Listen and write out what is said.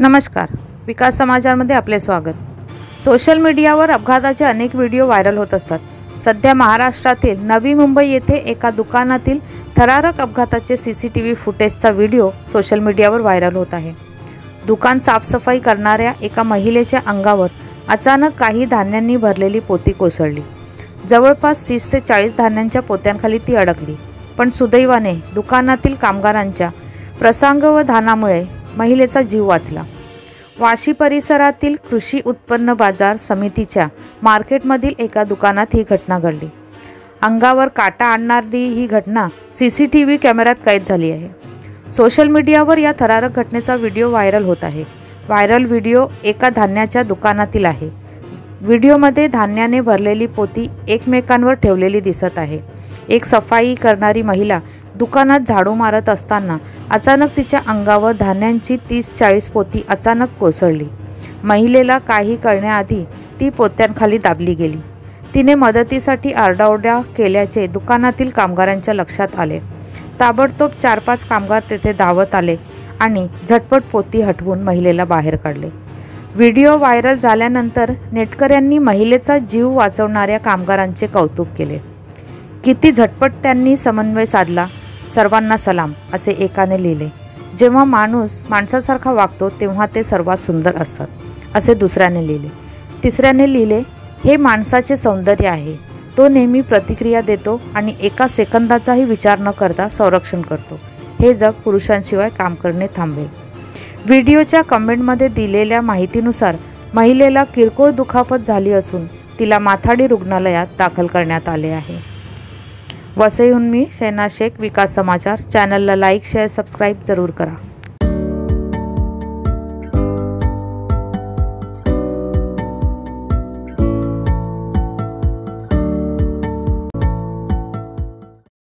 नमस्कार, विकास समाचारमध्ये आपले स्वागत। सोशल मीडियावर अपघाताचे अनेक व्हिडिओ व्हायरल होत असतात। सध्या महाराष्ट्रातील नवी मुंबई येथे एका दुकानातील थरारक अपघाताचे सीसीटीव्ही फुटेजचा व्हिडिओ सोशल मीडियावर व्हायरल होत आहे। दुकान साफसफाई करणाऱ्या एका महिलेच्या अंगावर अचानक काही धान्यांनी भरलेली पोती कोसळली। जवळपास 30 ते 40 धान्यांच्या पोत्यांखाली ती अडकली, पण सुदैवाने दुकानातील कामगारांच्या प्रसंगावधानामुळे महिलेचा जीव वाचला। वाशी परिसरातील कृषी उत्पन्न बाजार समितीच्या मार्केटमधील एका दुकानात ही घटना घडली। अंगावर काटा आणणारी ही घटना सीसीटीव्ही कॅमेऱ्यात कैद झाली आहे। सोशल मीडियावर या थरारक घटनेचा व्हिडिओ व्हायरल होत आहे। व्हायरल व्हिडिओ एका धान्याच्या दुकानातील आहे। व्हिडिओमध्ये धान्याने भरलेली पोती एकमेकांवर ठेवलेली दिसत आहे। एक सफाई करणारी महिला दुकानात झाडू मारत असताना अचानक तिच्या अंगावर धान्यांची 30-40 पोती अचानक कोसळली। महिलेला काही कळण्याआधी ती पोत्यांखाली दाबली गेली। तिने मदतीसाठी आरडाओरडा केल्याचे दुकानातील कामगारांच्या लक्षात आले। ताबडतोब 4-5 कामगार तेथे धावत आले आणि झटपट पोती हटवून महिलेला बाहेर काढले। व्हिडिओ व्हायरल झाल्यानंतर नेटकऱ्यांनी महिलेचा जीव वाचवणाऱ्या कामगारांचे कौतुक केले। किती झटपट त्यांनी समन्वय साधला, सर्वांना सलाम, असे एकाने लिहिले। जेव्हा माणूस माणसासारखा वागतो तेव्हा ते सर्वात सुंदर असतात, असे दुसऱ्याने लिहिले। तिसऱ्याने लिहिले, हे माणसाचे सौंदर्य आहे, तो नेहमी प्रतिक्रिया देतो आणि एका सेकंदाचाही विचार न करता संरक्षण करतो। हे जग पुरुषांशिवाय काम करणे थांबवेल। व्हिडिओच्या कमेंटमध्ये दिलेल्या माहितीनुसार महिलेला किरकोळ दुखापत झाली असून तिला माथाडी रुग्णालयात दाखल करण्यात आले आहे। वसईहून मी शहनाज शेख, विकास समाचार चॅनलला लाईक, शेअर, सबस्क्राईब जरूर करा।